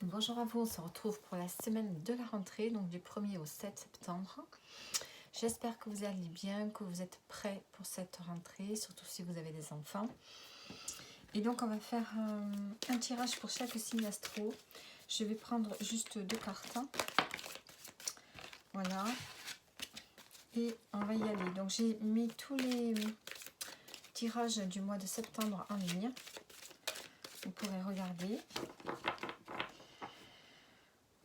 Bonjour à vous, on se retrouve pour la semaine de la rentrée, donc du 1er au 7 septembre. J'espère que vous allez bien, que vous êtes prêts pour cette rentrée, surtout si vous avez des enfants. Et donc on va faire un tirage pour chaque signe astro. Je vais prendre juste 2 cartes. Voilà. Et on va y aller. Donc j'ai mis tous les tirages du mois de septembre en ligne. Vous pourrez regarder.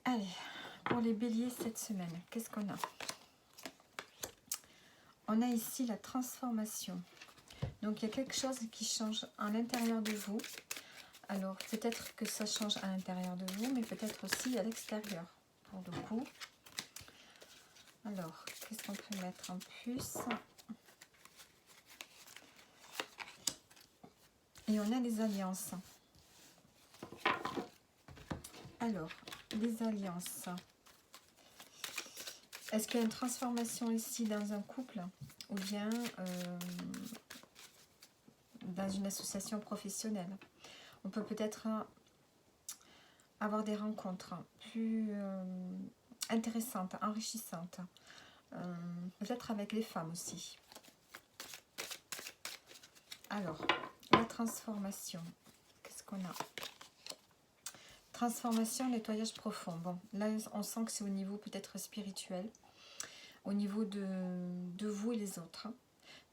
Allez, pour les béliers cette semaine, qu'est-ce qu'on a? On a ici la transformation. Donc il y a quelque chose qui change à l'intérieur de vous. Alors peut-être que ça change à l'intérieur de vous, mais peut-être aussi à l'extérieur, pour le coup. Alors, qu'est-ce qu'on peut mettre en plus? Et on a les alliances. Alors, les alliances. Est-ce qu'il y a une transformation ici dans un couple ou bien dans une association professionnelle? On peut peut-être avoir des rencontres plus intéressantes, enrichissantes. Peut-être avec les femmes aussi. Alors, la transformation. Qu'est-ce qu'on a? Transformation, nettoyage profond. Bon, là, on sent que c'est au niveau peut-être spirituel, au niveau de vous et les autres.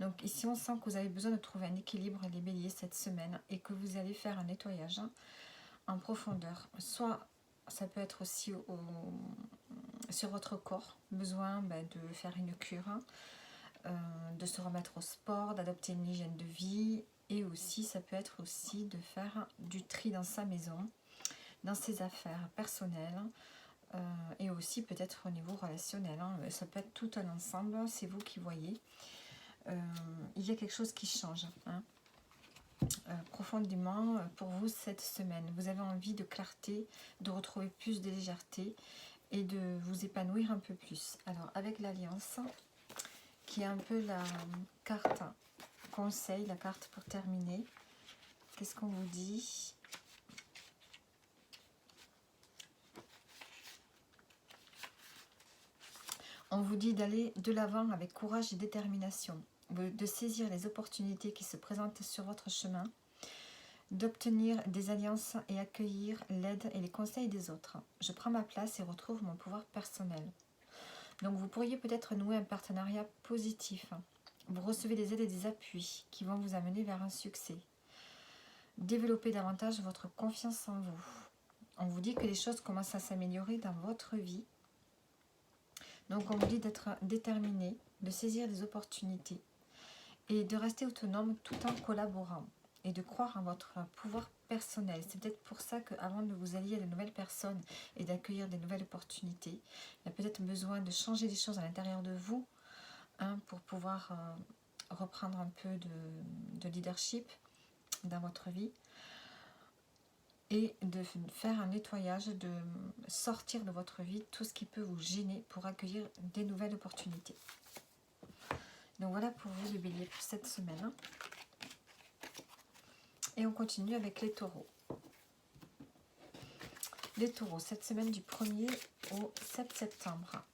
Donc ici, on sent que vous avez besoin de trouver un équilibre, les béliers, cette semaine, et que vous allez faire un nettoyage en profondeur. Soit, ça peut être aussi sur votre corps, besoin de faire une cure, de se remettre au sport, d'adopter une hygiène de vie, et aussi, ça peut être aussi de faire du tri dans sa maison, dans ses affaires personnelles, et aussi peut-être au niveau relationnel. Ça peut être tout un ensemble, c'est vous qui voyez. Il y a quelque chose qui change profondément pour vous cette semaine. Vous avez envie de clarté, de retrouver plus de légèreté et de vous épanouir un peu plus. Alors avec l'alliance, qui est un peu la carte conseil, la carte pour terminer, qu'est-ce qu'on vous dit? On vous dit d'aller de l'avant avec courage et détermination, de saisir les opportunités qui se présentent sur votre chemin, d'obtenir des alliances et accueillir l'aide et les conseils des autres. Je prends ma place et retrouve mon pouvoir personnel. Donc vous pourriez peut-être nouer un partenariat positif. Vous recevez des aides et des appuis qui vont vous amener vers un succès. Développez davantage votre confiance en vous. On vous dit que les choses commencent à s'améliorer dans votre vie. Donc on vous dit d'être déterminé, de saisir des opportunités et de rester autonome tout en collaborant et de croire en votre pouvoir personnel. C'est peut-être pour ça qu'avant de vous allier à de nouvelles personnes et d'accueillir des nouvelles opportunités, il y a peut-être besoin de changer les choses à l'intérieur de vous pour pouvoir reprendre un peu de leadership dans votre vie et de faire un nettoyage, de sortir de votre vie tout ce qui peut vous gêner pour accueillir des nouvelles opportunités. Donc voilà pour vous les béliers pour cette semaine. Et on continue avec les taureaux. Les taureaux, cette semaine du 1er au 7 septembre.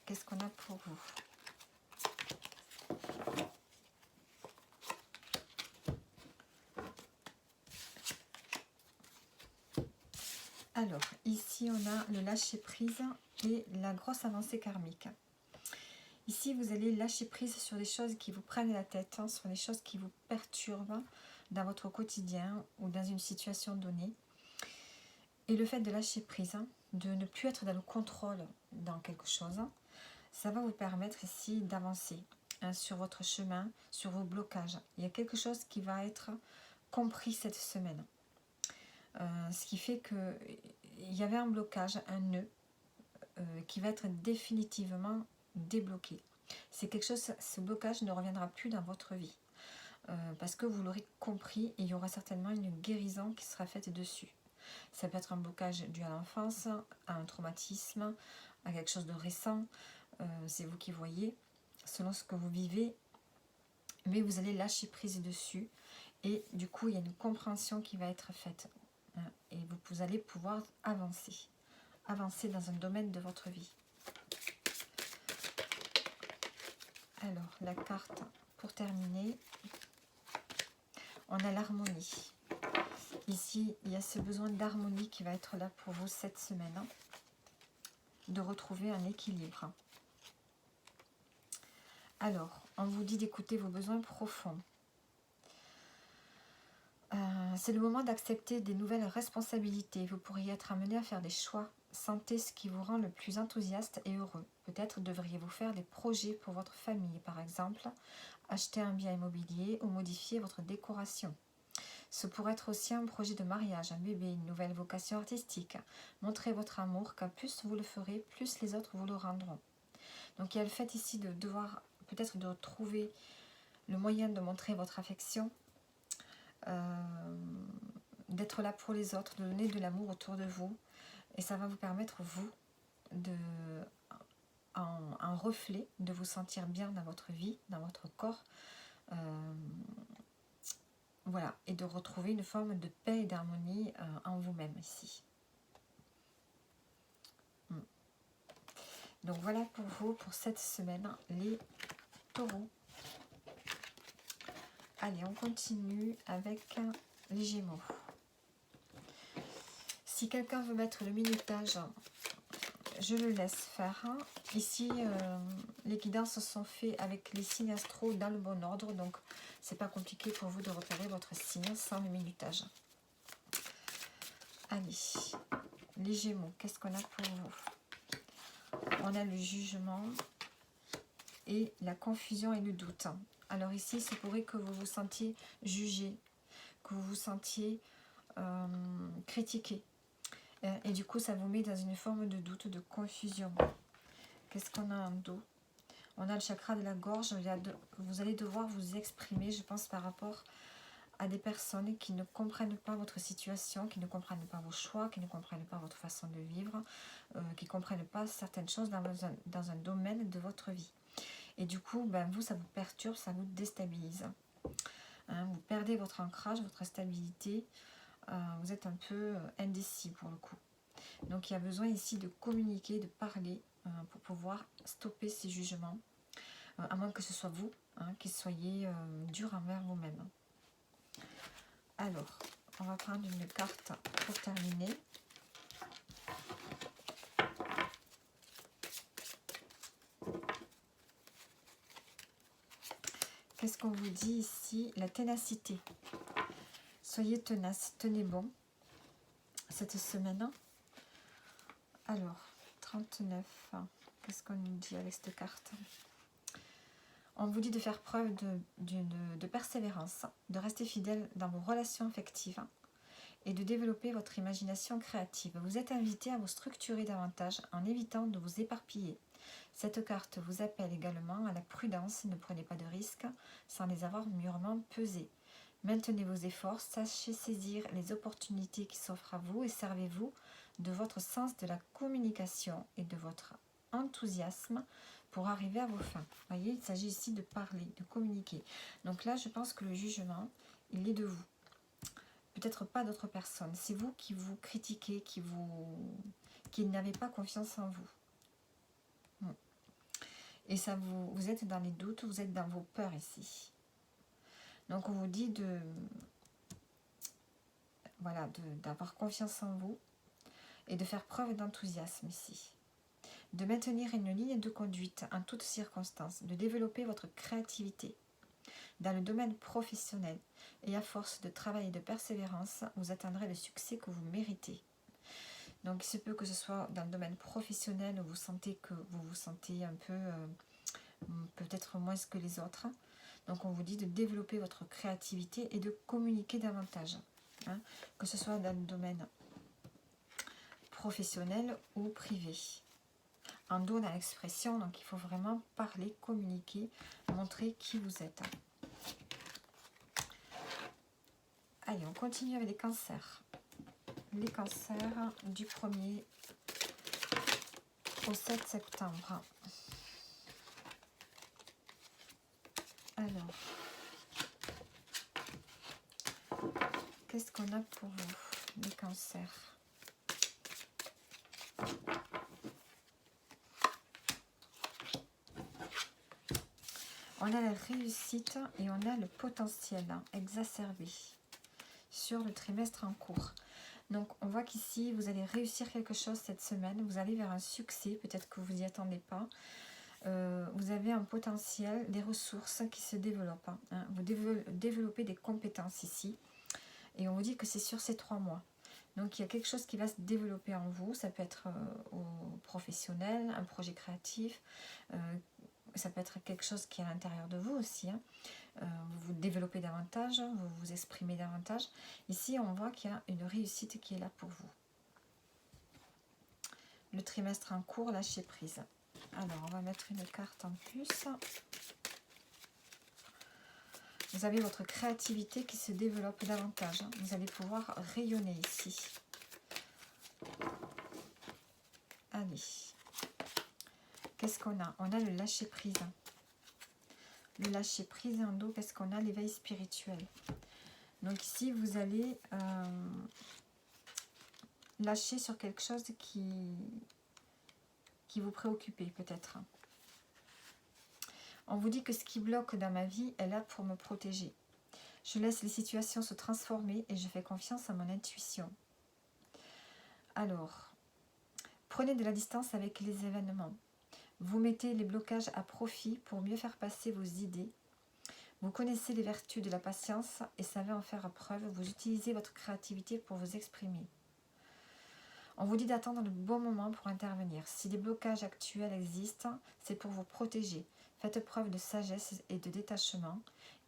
Qu'est-ce qu'on a pour vous? Alors, ici on a le lâcher-prise et la grosse avancée karmique. Ici, vous allez lâcher prise sur des choses qui vous prennent la tête, sur des choses qui vous perturbent dans votre quotidien ou dans une situation donnée. Et le fait de lâcher prise, de ne plus être dans le contrôle dans quelque chose, ça va vous permettre ici d'avancer sur votre chemin, sur vos blocages. Il y a quelque chose qui va être compris cette semaine. Ce qui fait qu'il y avait un blocage, un nœud, qui va être définitivement débloqué. C'est quelque chose, ce blocage ne reviendra plus dans votre vie. Parce que vous l'aurez compris et il y aura certainement une guérison qui sera faite dessus. Ça peut être un blocage dû à l'enfance, à un traumatisme, à quelque chose de récent. C'est vous qui voyez, selon ce que vous vivez. Mais vous allez lâcher prise dessus. Et du coup, il y a une compréhension qui va être faite. hein, et vous allez pouvoir avancer. Avancer dans un domaine de votre vie. Alors, la carte pour terminer, on a l'harmonie. Ici, il y a ce besoin d'harmonie qui va être là pour vous cette semaine, hein, de retrouver un équilibre. Alors, on vous dit d'écouter vos besoins profonds. C'est le moment d'accepter des nouvelles responsabilités. Vous pourriez être amené à faire des choix. Sentez ce qui vous rend le plus enthousiaste et heureux. Peut-être devriez-vous faire des projets pour votre famille, par exemple, acheter un bien immobilier ou modifier votre décoration. Ce pourrait être aussi un projet de mariage, un bébé, une nouvelle vocation artistique. Montrez votre amour, car plus vous le ferez, plus les autres vous le rendront. Donc il y a le fait ici de devoir, peut-être de trouver le moyen de montrer votre affection, d'être là pour les autres, de donner de l'amour autour de vous. Et ça va vous permettre, vous, en reflet, de vous sentir bien dans votre vie, dans votre corps. Voilà, et de retrouver une forme de paix et d'harmonie en vous-même ici. Donc voilà pour vous, pour cette semaine, les taureaux. Allez, on continue avec les Gémeaux. Si quelqu'un veut mettre le minutage, je le laisse faire. Ici, les guidances sont faites avec les signes astro dans le bon ordre, donc c'est pas compliqué pour vous de repérer votre signe sans le minutage. Allez, les Gémeaux, qu'est-ce qu'on a pour vous? On a le jugement et la confusion et le doute. Alors ici, il se pourrait que vous vous sentiez jugé, que vous vous sentiez critiqué. Et du coup, ça vous met dans une forme de doute, de confusion. Qu'est-ce qu'on a en dos? On a le chakra de la gorge. Vous allez devoir vous exprimer, je pense, par rapport à des personnes qui ne comprennent pas votre situation, qui ne comprennent pas vos choix, qui ne comprennent pas votre façon de vivre, qui ne comprennent pas certaines choses dans un domaine de votre vie. Et du coup, vous, ça vous perturbe, ça vous déstabilise. Hein, vous perdez votre ancrage, votre stabilité. Vous êtes un peu indécis pour le coup. Donc il y a besoin ici de communiquer, de parler pour pouvoir stopper ces jugements. À moins que ce soit vous qui soyez dur envers vous-même. Alors, on va prendre une carte pour terminer. Qu'est-ce qu'on vous dit ici? La ténacité. Soyez tenace, tenez bon cette semaine. Alors, 39. Qu'est-ce qu'on nous dit avec cette carte? On vous dit de faire preuve de persévérance, de rester fidèle dans vos relations affectives et de développer votre imagination créative. Vous êtes invité à vous structurer davantage en évitant de vous éparpiller. Cette carte vous appelle également à la prudence. Ne prenez pas de risques sans les avoir mûrement pesés. Maintenez vos efforts, sachez saisir les opportunités qui s'offrent à vous et servez-vous de votre sens de la communication et de votre enthousiasme pour arriver à vos fins. Vous voyez, il s'agit ici de parler, de communiquer. Donc là, je pense que le jugement, il est de vous. Peut-être pas d'autres personnes. C'est vous qui vous critiquez, qui n'avez pas confiance en vous. Et ça vous êtes dans les doutes, vous êtes dans vos peurs ici. Donc on vous dit d'avoir confiance en vous et de faire preuve d'enthousiasme ici. De maintenir une ligne de conduite en toutes circonstances, de développer votre créativité dans le domaine professionnel et à force de travail et de persévérance, vous atteindrez le succès que vous méritez. Donc il se peut que ce soit dans le domaine professionnel où vous sentez que vous vous sentez un peu, peut-être moins que les autres. Donc on vous dit de développer votre créativité et de communiquer davantage. Que ce soit dans le domaine professionnel ou privé. En dos, dans l'expression, donc il faut vraiment parler, communiquer, montrer qui vous êtes. Allez, on continue avec les cancers. Les cancers du 1er au 7 septembre. Alors, qu'est-ce qu'on a pour vous? les cancers. On a la réussite et on a le potentiel exacerbé sur le trimestre en cours. Donc on voit qu'ici vous allez réussir quelque chose cette semaine, vous allez vers un succès, peut-être que vous n'y attendez pas. Vous avez un potentiel, des ressources qui se développent. Vous développez des compétences ici. Et on vous dit que c'est sur ces 3 mois. Donc il y a quelque chose qui va se développer en vous. Ça peut être au professionnel, un projet créatif. Ça peut être quelque chose qui est à l'intérieur de vous aussi. Vous vous développez davantage, vous vous exprimez davantage. Ici, on voit qu'il y a une réussite qui est là pour vous. Le trimestre en cours, lâcher prise. Alors, on va mettre une carte en plus. Vous avez votre créativité qui se développe davantage. Vous allez pouvoir rayonner ici. Allez. Qu'est-ce qu'on a? On a le lâcher prise. Le lâcher prise en dos, qu'est-ce qu'on a? L'éveil spirituel. Donc ici, vous allez lâcher sur quelque chose qui vous préoccupait peut-être. On vous dit que ce qui bloque dans ma vie est là pour me protéger. Je laisse les situations se transformer et je fais confiance à mon intuition. Alors, prenez de la distance avec les événements. Vous mettez les blocages à profit pour mieux faire passer vos idées. Vous connaissez les vertus de la patience et savez en faire preuve. Vous utilisez votre créativité pour vous exprimer. On vous dit d'attendre le bon moment pour intervenir. Si des blocages actuels existent, c'est pour vous protéger. Faites preuve de sagesse et de détachement.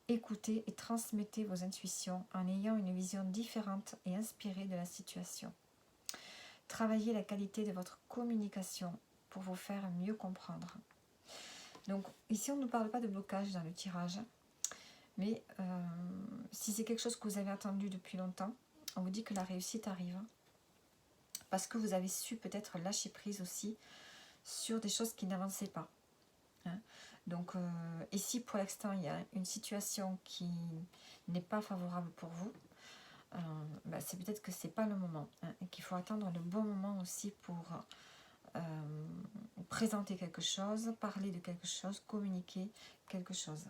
Écoutez et transmettez vos intuitions en ayant une vision différente et inspirée de la situation. Travaillez la qualité de votre communication pour vous faire mieux comprendre. Donc ici, on ne nous parle pas de blocage dans le tirage, mais si c'est quelque chose que vous avez attendu depuis longtemps, on vous dit que la réussite arrive. Parce que vous avez su peut-être lâcher prise aussi sur des choses qui n'avançaient pas. Donc ici, pour l'instant, il y a une situation qui n'est pas favorable pour vous. C'est peut-être que ce n'est pas le moment. Et qu'il faut attendre le bon moment aussi pour présenter quelque chose, parler de quelque chose, communiquer quelque chose.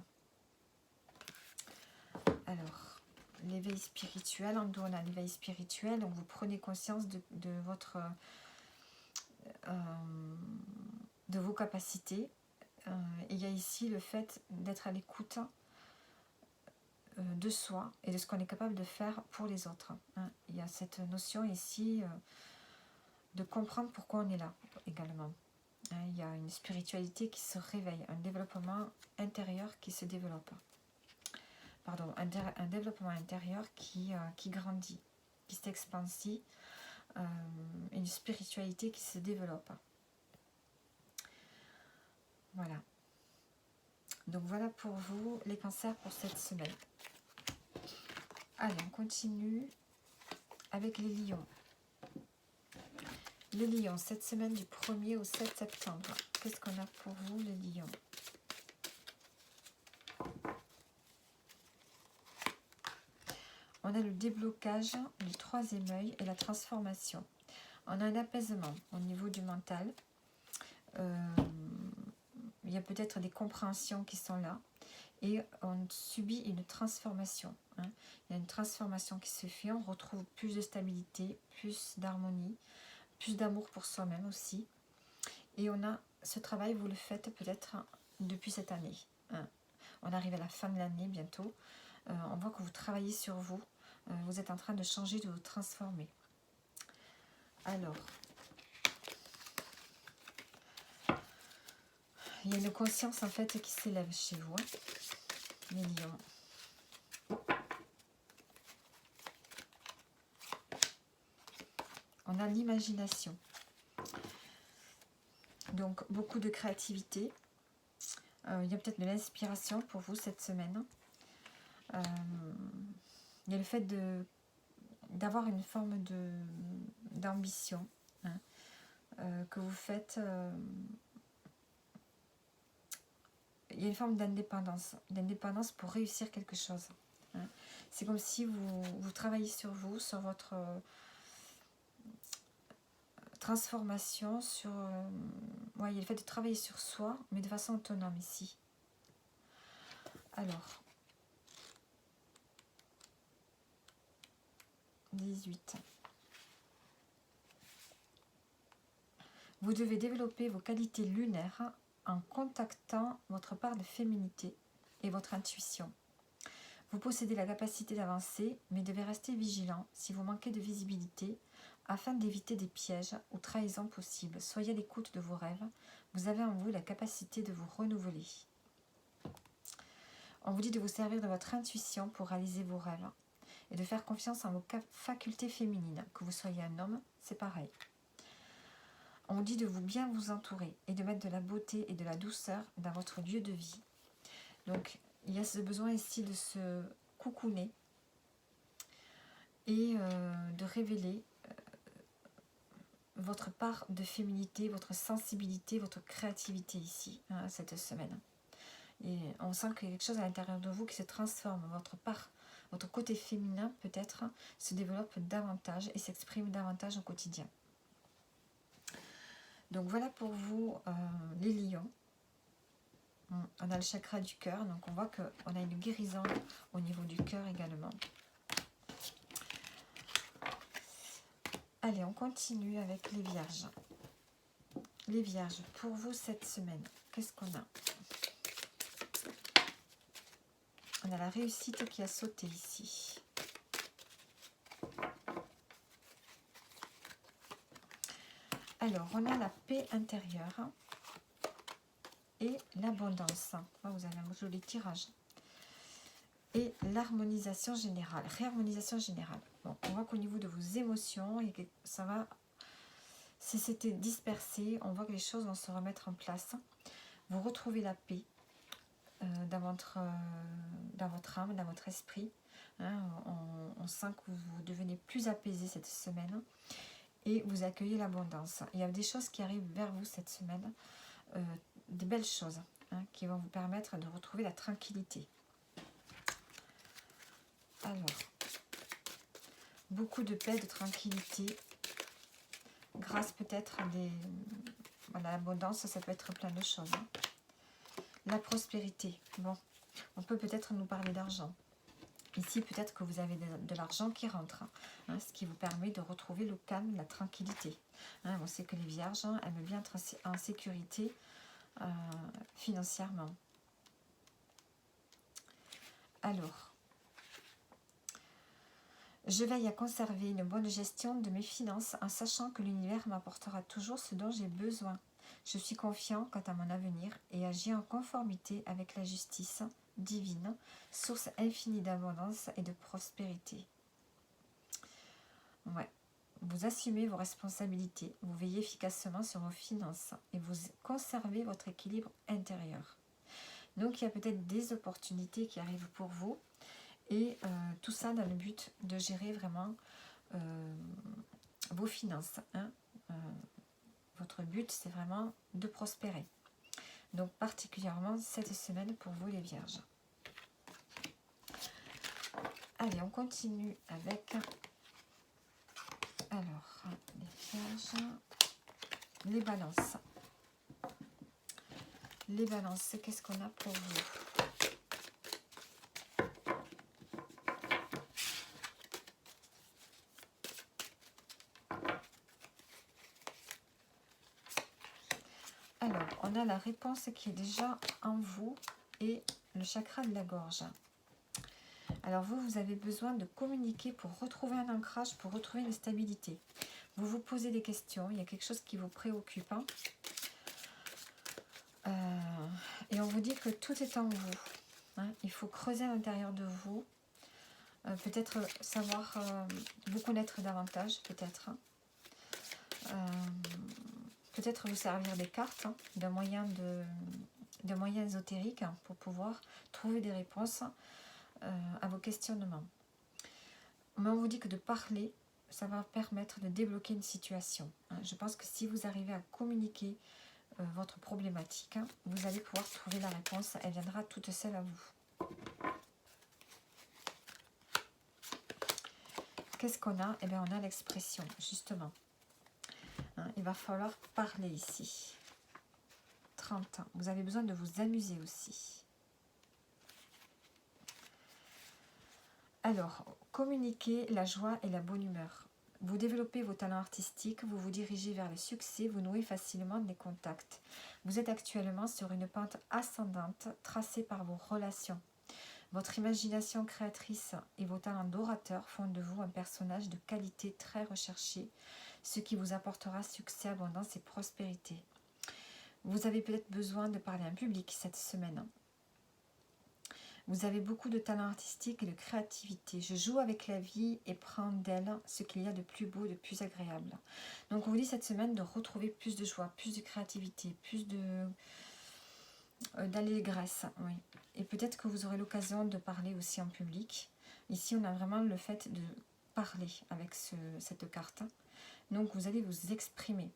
Alors, l'éveil spirituel, en dos on a l'éveil spirituel, donc vous prenez conscience de votre de vos capacités. Il y a ici le fait d'être à l'écoute de soi et de ce qu'on est capable de faire pour les autres. Il y a cette notion ici de comprendre pourquoi on est là également. Il y a une spiritualité qui se réveille, un développement intérieur qui se développe. Pardon, un développement intérieur qui grandit, qui s'expansit, une spiritualité qui se développe. Voilà. Donc voilà pour vous les cancers pour cette semaine. Allez, on continue avec les lions. Les lions, cette semaine du 1er au 7 septembre. Qu'est-ce qu'on a pour vous les lions? On a le déblocage du 3e œil et la transformation. On a un apaisement au niveau du mental. Il y a peut-être des compréhensions qui sont là. Et on subit une transformation. Il y a une transformation qui se fait. On retrouve plus de stabilité, plus d'harmonie, plus d'amour pour soi-même aussi. Et on a ce travail, vous le faites peut-être depuis cette année. On arrive à la fin de l'année bientôt. On voit que vous travaillez sur vous. Vous êtes en train de changer, de vous transformer. Alors, il y a une conscience en fait qui s'élève chez vous, les lions. On a l'imagination. Donc, beaucoup de créativité. Il y a peut-être de l'inspiration pour vous cette semaine. Il y a le fait d'avoir une forme d'ambition que vous faites. Il y a une forme d'indépendance pour réussir quelque chose. Hein. C'est comme si vous travaillez sur vous, sur votre transformation, sur ouais, il y a le fait de travailler sur soi, mais de façon autonome ici. Alors, 18. Vous devez développer vos qualités lunaires en contactant votre part de féminité et votre intuition. Vous possédez la capacité d'avancer, mais devez rester vigilant si vous manquez de visibilité afin d'éviter des pièges ou trahisons possibles. Soyez à l'écoute de vos rêves. Vous avez en vous la capacité de vous renouveler. On vous dit de vous servir de votre intuition pour réaliser vos rêves et de faire confiance en vos facultés féminines. Que vous soyez un homme, c'est pareil. On vous dit de vous bien vous entourer et de mettre de la beauté et de la douceur dans votre lieu de vie. Donc, il y a ce besoin ici de se coucouner et de révéler votre part de féminité, votre sensibilité, votre créativité ici, hein, cette semaine. Et on sent qu'il y a quelque chose à l'intérieur de vous qui se transforme. Votre part, votre côté féminin peut-être se développe davantage et s'exprime davantage au quotidien. Donc voilà pour vous les lions. On a le chakra du cœur, donc on voit qu'on a une guérison au niveau du cœur également. Allez, on continue avec les vierges. Les vierges, pour vous cette semaine, qu'est-ce qu'on a? On a la réussite qui a sauté ici. Alors, on a la paix intérieure et l'abondance. Oh, vous avez un joli tirage. Et l'harmonisation générale, réharmonisation générale. Bon, on voit qu'au niveau de vos émotions, ça va, si c'était dispersé, on voit que les choses vont se remettre en place. Vous retrouvez la paix dans votre âme, dans votre esprit. Hein, on sent que vous devenez plus apaisé cette semaine et vous accueillez l'abondance. Il y a des choses qui arrivent vers vous cette semaine, des belles choses hein, qui vont vous permettre de retrouver la tranquillité. Alors, beaucoup de paix, de tranquillité, grâce peut-être à l'abondance, ça peut être plein de choses. Hein. La prospérité, bon, on peut peut-être nous parler d'argent. Ici, peut-être que vous avez de l'argent qui rentre, hein, ce qui vous permet de retrouver le calme, la tranquillité. Hein, on sait que les vierges aiment bien être en sécurité financièrement. Alors, je veille à conserver une bonne gestion de mes finances en sachant que l'univers m'apportera toujours ce dont j'ai besoin. Je suis confiant quant à mon avenir et agis en conformité avec la justice divine, source infinie d'abondance et de prospérité. Ouais. Vous assumez vos responsabilités, vous veillez efficacement sur vos finances et vous conservez votre équilibre intérieur. Donc il y a peut-être des opportunités qui arrivent pour vous et tout ça dans le but de gérer vraiment vos finances. Hein. Votre but, c'est vraiment de prospérer. Donc particulièrement cette semaine pour vous les vierges. Allez, on continue avec alors les vierges, les balances. Les balances, qu'est-ce qu'on a pour vous? Alors, on a la réponse qui est déjà en vous et le chakra de la gorge. Alors vous avez besoin de communiquer pour retrouver un ancrage, pour retrouver une stabilité. Vous vous posez des questions, il y a quelque chose qui vous préoccupe. Hein. Et on vous dit que tout est en vous. Hein. Il faut creuser à l'intérieur de vous. Peut-être savoir vous connaître davantage, peut-être. Peut-être vous servir des cartes, hein, d'un moyen ésotérique hein, pour pouvoir trouver des réponses à vos questionnements. Mais on vous dit que de parler, ça va permettre de débloquer une situation. Hein. Je pense que si vous arrivez à communiquer votre problématique, hein, vous allez pouvoir trouver la réponse. Elle viendra toute seule à vous. qu'est-ce qu'on a? Eh bien, on a l'expression, justement. Hein, il va falloir parler ici. 30 ans. Vous avez besoin de vous amuser aussi. Alors, communiquez la joie et la bonne humeur. Vous développez vos talents artistiques, vous vous dirigez vers le succès, vous nouez facilement des contacts. Vous êtes actuellement sur une pente ascendante tracée par vos relations. Votre imagination créatrice et vos talents d'orateur font de vous un personnage de qualité très recherché, ce qui vous apportera succès, abondance et prospérité. Vous avez peut-être besoin de parler en public cette semaine. Vous avez beaucoup de talent artistique et de créativité. Je joue avec la vie et prends d'elle ce qu'il y a de plus beau, de plus agréable. Donc on vous dit cette semaine de retrouver plus de joie, plus de créativité, plus d'allégresse. Oui. Et peut-être que vous aurez l'occasion de parler aussi en public. Ici on a vraiment le fait de parler avec cette carte. Donc vous allez vous exprimer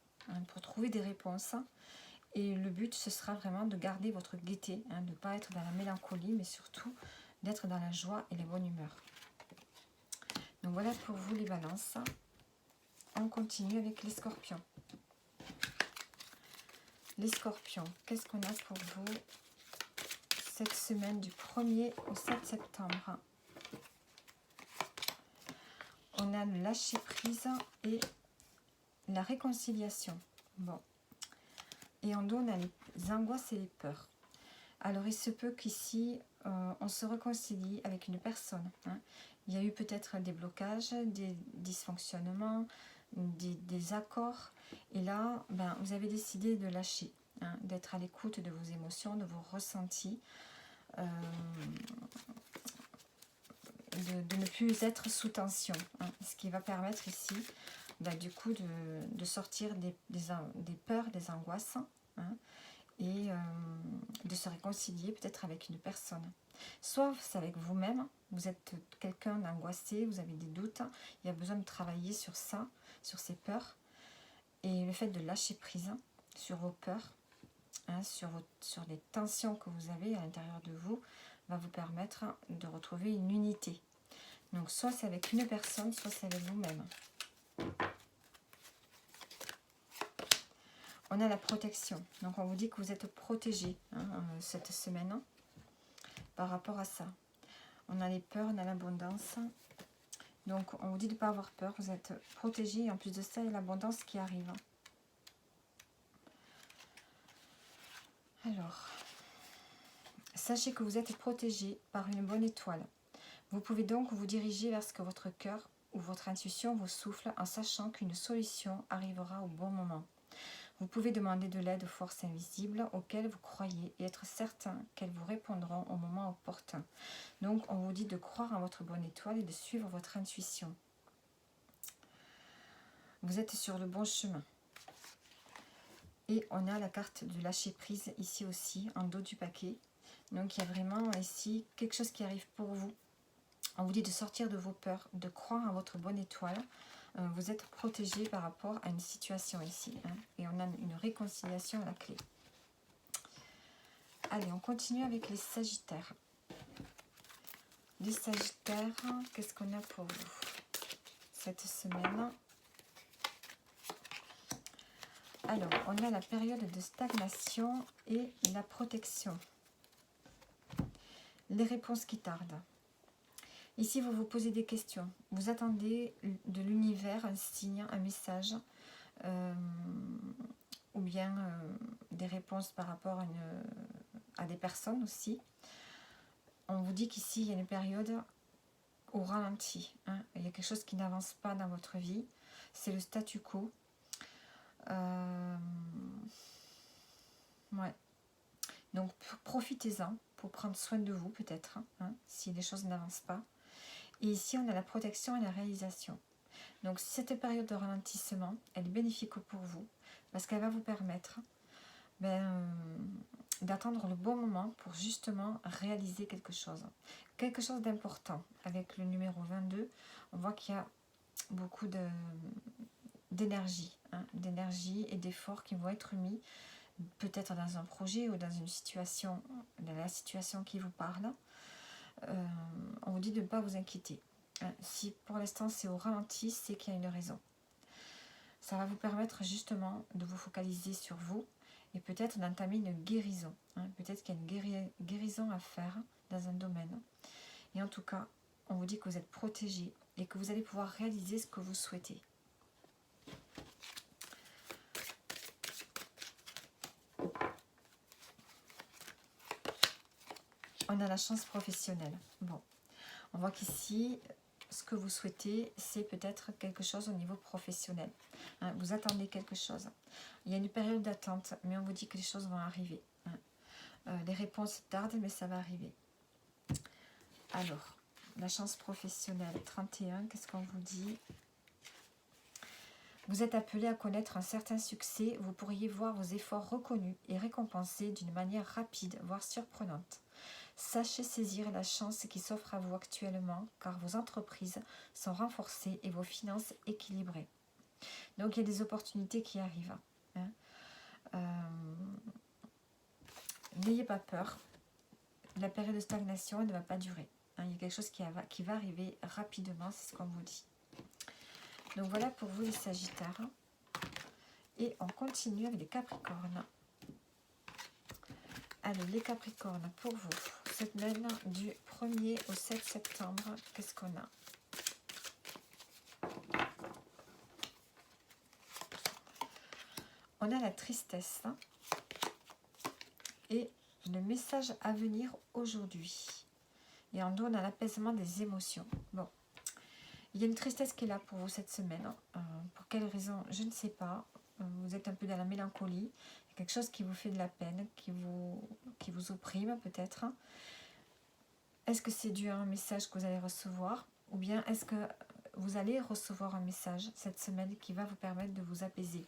pour trouver des réponses. Et le but, ce sera vraiment de garder votre gaieté, de ne pas être dans la mélancolie, mais surtout d'être dans la joie et la bonne humeur. Donc voilà pour vous les balances. On continue avec les scorpions. Les scorpions, qu'est-ce qu'on a pour vous cette semaine du 1er au 7 septembre? On a le lâcher prise et la réconciliation. Bon. Et en dos, on a les angoisses et les peurs. Alors, il se peut qu'ici, on se réconcilie avec une personne. Il y a eu peut-être des blocages, des dysfonctionnements, des accords. Et là, vous avez décidé de lâcher, d'être à l'écoute de vos émotions, de vos ressentis, de ne plus être sous tension. Ce qui va permettre ici, du coup, de sortir des peurs, des angoisses, et de se réconcilier peut-être avec une personne. Soit c'est avec vous-même, vous êtes quelqu'un d'angoissé, vous avez des doutes, il y a besoin de travailler sur ça, sur ces peurs, et le fait de lâcher prise sur vos peurs, sur les tensions que vous avez à l'intérieur de vous, va vous permettre de retrouver une unité. Donc soit c'est avec une personne, soit c'est avec vous-même. On a la protection. Donc, on vous dit que vous êtes protégé cette semaine par rapport à ça. On a les peurs, on a l'abondance. Donc, on vous dit de ne pas avoir peur. Vous êtes protégé. Et en plus de ça, il y a l'abondance qui arrive. Alors, sachez que vous êtes protégé par une bonne étoile. Vous pouvez donc vous diriger vers ce que votre cœur ou votre intuition vous souffle en sachant qu'une solution arrivera au bon moment. Vous pouvez demander de l'aide aux forces invisibles auxquelles vous croyez et être certain qu'elles vous répondront au moment opportun. Donc, on vous dit de croire en votre bonne étoile et de suivre votre intuition. Vous êtes sur le bon chemin. Et on a la carte de lâcher prise ici aussi, en dos du paquet. Donc, il y a vraiment ici quelque chose qui arrive pour vous. On vous dit de sortir de vos peurs, de croire en votre bonne étoile. Vous êtes protégé par rapport à une situation ici. Et on a une réconciliation à la clé. Allez, on continue avec les Sagittaires. Les Sagittaires, qu'est-ce qu'on a pour vous cette semaine? Alors, on a la période de stagnation et la protection. Les réponses qui tardent. Ici, vous vous posez des questions. Vous attendez de l'univers un signe, un message, ou bien des réponses par rapport à des personnes aussi. On vous dit qu'ici, il y a une période au ralenti. Il y a quelque chose qui n'avance pas dans votre vie. C'est le statu quo. Ouais. Donc, profitez-en pour prendre soin de vous, peut-être, si les choses n'avancent pas. Et ici, on a la protection et la réalisation. Donc, cette période de ralentissement, elle est bénéfique pour vous parce qu'elle va vous permettre d'attendre le bon moment pour justement réaliser quelque chose. Quelque chose d'important. Avec le numéro 22, on voit qu'il y a beaucoup d'énergie et d'efforts qui vont être mis peut-être dans un projet ou dans une situation, dans la situation qui vous parle. On vous dit de ne pas vous inquiéter. Si pour l'instant c'est au ralenti, c'est qu'il y a une raison. Ça va vous permettre justement de vous focaliser sur vous et peut-être d'entamer une guérison. Peut-être qu'il y a une guérison à faire dans un domaine. Et en tout cas, on vous dit que vous êtes protégé et que vous allez pouvoir réaliser ce que vous souhaitez. On a la chance professionnelle. Bon, on voit qu'ici, ce que vous souhaitez, c'est peut-être quelque chose au niveau professionnel. Vous attendez quelque chose. Il y a une période d'attente, mais on vous dit que les choses vont arriver. Les réponses tardent, mais ça va arriver. Alors, la chance professionnelle, 31, qu'est-ce qu'on vous dit? Vous êtes appelé à connaître un certain succès. Vous pourriez voir vos efforts reconnus et récompensés d'une manière rapide, voire surprenante. Sachez saisir la chance qui s'offre à vous actuellement, car vos entreprises sont renforcées et vos finances équilibrées. Donc, il y a des opportunités qui arrivent. N'ayez pas peur. La période de stagnation ne va pas durer. Il y a quelque chose qui va arriver rapidement, c'est ce qu'on vous dit. Donc, voilà pour vous les Sagittaires. Et on continue avec les Capricornes. Allez, les Capricornes, pour vous, cette semaine du 1er au 7 septembre, qu'est-ce qu'on a? On a la tristesse et le message à venir aujourd'hui. Et en dos, on a l'apaisement des émotions. Bon, il y a une tristesse qui est là pour vous cette semaine. Pour quelle raison? Je ne sais pas. Vous êtes un peu dans la mélancolie. Il y a quelque chose qui vous fait de la peine, qui vous opprime peut-être. Est-ce que c'est dû à un message que vous allez recevoir? Ou bien est-ce que vous allez recevoir un message cette semaine qui va vous permettre de vous apaiser?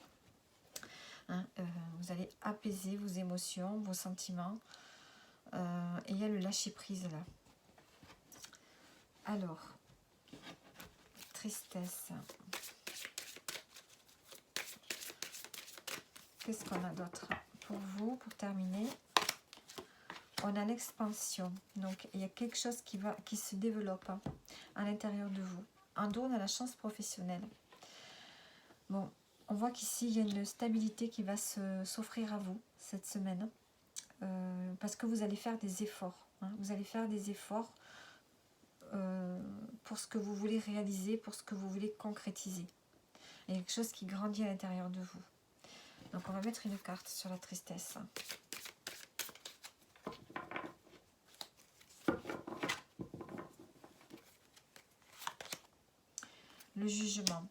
Vous allez apaiser vos émotions, vos sentiments. Et il y a le lâcher-prise là. Alors, tristesse. Qu'est-ce qu'on a d'autre pour vous, pour terminer? On a l'expansion. Donc, il y a quelque chose qui se développe à l'intérieur de vous. En dos, on a la chance professionnelle. Bon, on voit qu'ici, il y a une stabilité qui va s'offrir à vous cette semaine. Parce que vous allez faire des efforts. Vous allez faire des efforts pour ce que vous voulez réaliser, pour ce que vous voulez concrétiser. Il y a quelque chose qui grandit à l'intérieur de vous. Donc, on va mettre une carte sur la tristesse. Le jugement.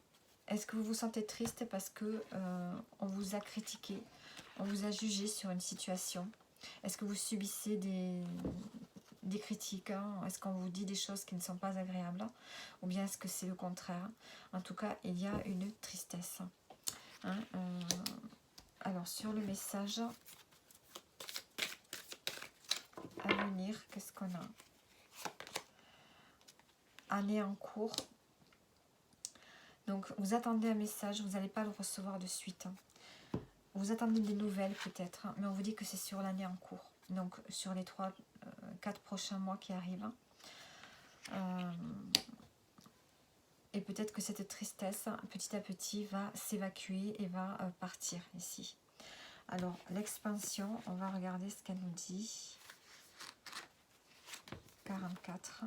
Est-ce que vous vous sentez triste parce que on vous a critiqué, on vous a jugé sur une situation? Est-ce que vous subissez des critiques? Est-ce qu'on vous dit des choses qui ne sont pas agréables? Ou bien est-ce que c'est le contraire? En tout cas, il y a une tristesse. Alors, sur le message à venir, qu'est-ce qu'on a? Année en cours. Donc, vous attendez un message, vous n'allez pas le recevoir de suite. Vous attendez des nouvelles peut-être, mais on vous dit que c'est sur l'année en cours. Donc, sur les 4 prochains mois qui arrivent. Et peut-être que cette tristesse, petit à petit, va s'évacuer et va partir ici. Alors, l'expansion, on va regarder ce qu'elle nous dit. 44.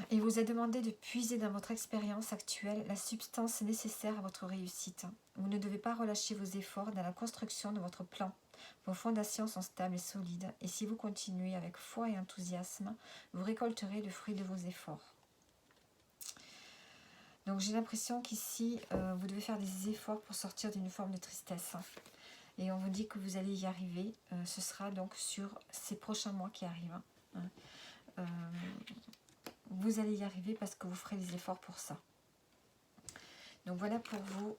Il vous est demandé de puiser dans votre expérience actuelle la substance nécessaire à votre réussite. Vous ne devez pas relâcher vos efforts dans la construction de votre plan. Vos fondations sont stables et solides, et si vous continuez avec foi et enthousiasme, vous récolterez le fruit de vos efforts. Donc j'ai l'impression qu'ici, vous devez faire des efforts pour sortir d'une forme de tristesse. Et on vous dit que vous allez y arriver. Ce sera donc sur ces prochains mois qui arrivent. Vous allez y arriver parce que vous ferez des efforts pour ça. Donc voilà pour vous,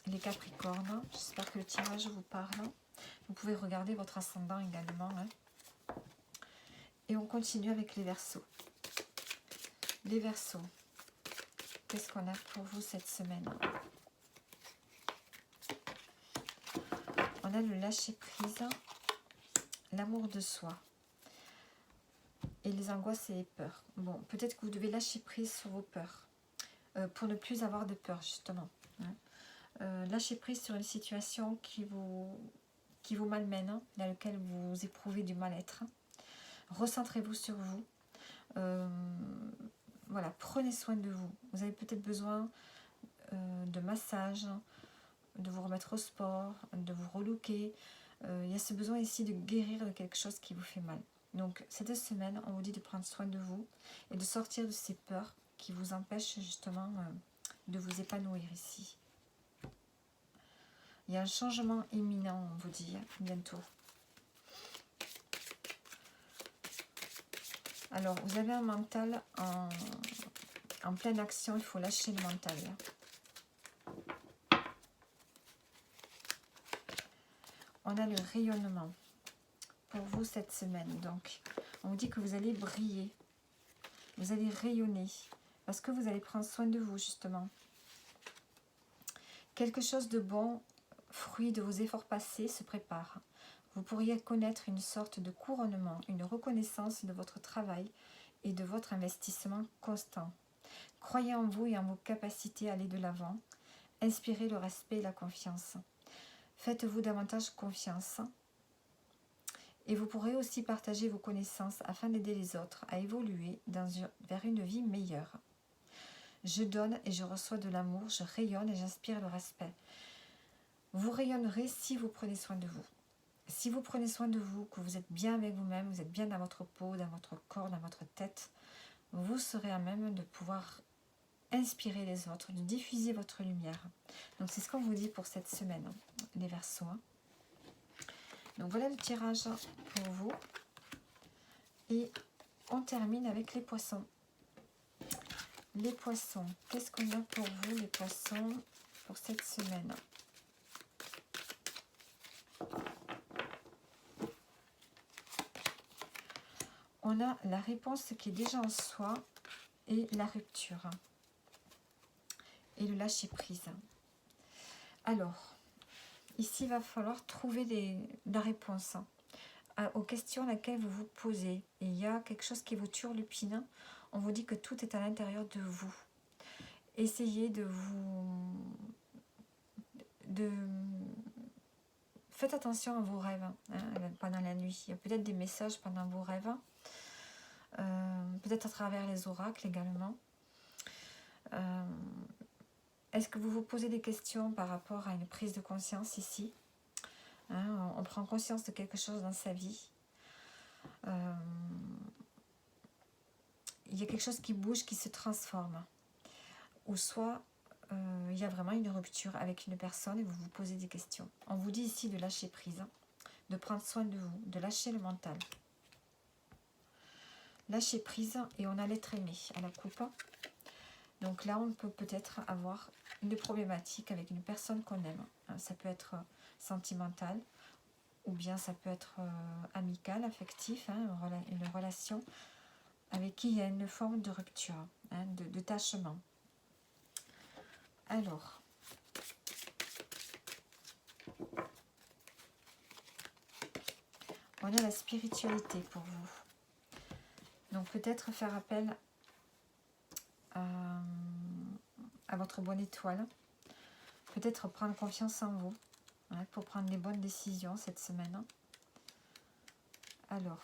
les Capricornes. J'espère que le tirage vous parle. Vous pouvez regarder votre ascendant également. Et on continue avec les Verseaux. Les Verseaux, qu'est-ce qu'on a pour vous cette semaine? On a le lâcher-prise, l'amour de soi. et les angoisses et les peurs. Bon, peut-être que vous devez lâcher prise sur vos peurs pour ne plus avoir de peur, justement. Lâchez prise sur une situation qui vous malmène, dans laquelle vous éprouvez du mal-être. Recentrez-vous sur vous. Voilà, prenez soin de vous. Vous avez peut-être besoin de massage, de vous remettre au sport, de vous relooker. Il y a ce besoin ici de guérir de quelque chose qui vous fait mal. Donc cette semaine, on vous dit de prendre soin de vous et de sortir de ces peurs qui vous empêchent justement de vous épanouir ici. Il y a un changement imminent, on vous dit, bientôt. Alors, vous avez un mental en pleine action, il faut lâcher le mental. On a le rayonnement pour vous cette semaine. Donc, on vous dit que vous allez briller, vous allez rayonner, parce que vous allez prendre soin de vous, justement. Quelque chose de bon, fruit de vos efforts passés, se prépare. Vous pourriez connaître une sorte de couronnement, une reconnaissance de votre travail et de votre investissement constant. Croyez en vous et en vos capacités à aller de l'avant. Inspirez le respect et la confiance. Faites-vous davantage confiance. Et vous pourrez aussi partager vos connaissances afin d'aider les autres à évoluer vers une vie meilleure. Je donne et je reçois de l'amour, je rayonne et j'inspire le respect. Vous rayonnerez si vous prenez soin de vous. Si vous prenez soin de vous, que vous êtes bien avec vous-même, vous êtes bien dans votre peau, dans votre corps, dans votre tête, vous serez à même de pouvoir inspirer les autres, de diffuser votre lumière. Donc c'est ce qu'on vous dit pour cette semaine, les Verseaux. Donc voilà le tirage pour vous. Et on termine avec les Poissons. Les Poissons, qu'est-ce qu'on a pour vous, les Poissons, pour cette semaine? On a la réponse qui est déjà en soi et la rupture. Et le lâcher prise. Alors, ici, il va falloir trouver la réponse aux questions auxquelles vous vous posez. Et il y a quelque chose qui vous turlupine. On vous dit que tout est à l'intérieur de vous. Essayez Faites attention à vos rêves pendant la nuit. Il y a peut-être des messages pendant vos rêves. Peut-être à travers les oracles également. Est-ce que vous vous posez des questions par rapport à une prise de conscience ici? On prend conscience de quelque chose dans sa vie. Il y a quelque chose qui bouge, qui se transforme. Ou soit il y a vraiment une rupture avec une personne et vous vous posez des questions. On vous dit ici de lâcher prise, de prendre soin de vous, de lâcher le mental. Lâcher prise et on a l'être aimé à la coupe. Donc là, on peut peut-être avoir une problématique avec une personne qu'on aime. Ça peut être sentimental ou bien ça peut être amical, affectif, une relation avec qui il y a une forme de rupture, de tâchement. Alors, on a la spiritualité pour vous. Donc peut-être faire appel à votre bonne étoile. Peut-être prendre confiance en vous pour prendre les bonnes décisions cette semaine. Alors,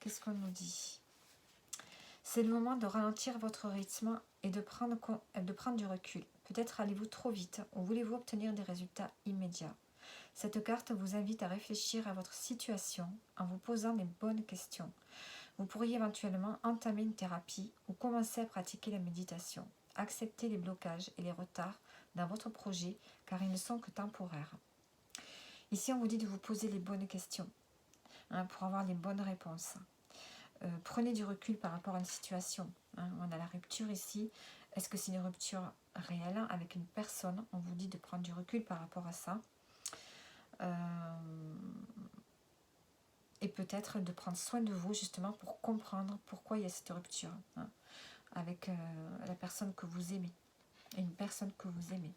qu'est-ce qu'on nous dit? C'est le moment de ralentir votre rythme et de prendre du recul. Peut-être allez-vous trop vite ou voulez-vous obtenir des résultats immédiats. Cette carte vous invite à réfléchir à votre situation en vous posant les bonnes questions. Vous pourriez éventuellement entamer une thérapie ou commencer à pratiquer la méditation. Acceptez les blocages et les retards dans votre projet car ils ne sont que temporaires. Ici, on vous dit de vous poser les bonnes questions pour avoir les bonnes réponses. Prenez du recul par rapport à une situation. On a la rupture ici. Est-ce que c'est une rupture réelle avec une personne? On vous dit de prendre du recul par rapport à ça. Et peut-être de prendre soin de vous justement pour comprendre pourquoi il y a cette rupture avec la personne que vous aimez. Une personne que vous aimez.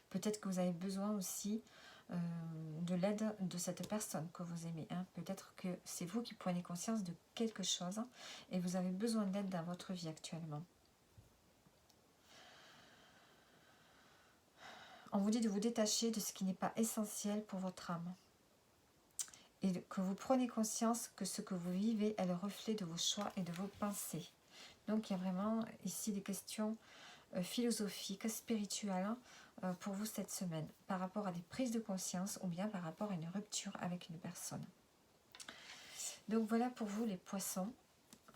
Peut-être que vous avez besoin aussi de l'aide de cette personne que vous aimez. Hein. Peut-être que c'est vous qui prenez conscience de quelque chose et vous avez besoin d'aide dans votre vie actuellement. On vous dit de vous détacher de ce qui n'est pas essentiel pour votre âme. Et que vous prenez conscience que ce que vous vivez est le reflet de vos choix et de vos pensées. Donc il y a vraiment ici des questions philosophiques, spirituelles pour vous cette semaine, par rapport à des prises de conscience ou bien par rapport à une rupture avec une personne. Donc voilà pour vous les poissons.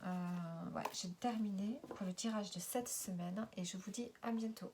Ouais, j'ai terminé pour le tirage de cette semaine et je vous dis à bientôt.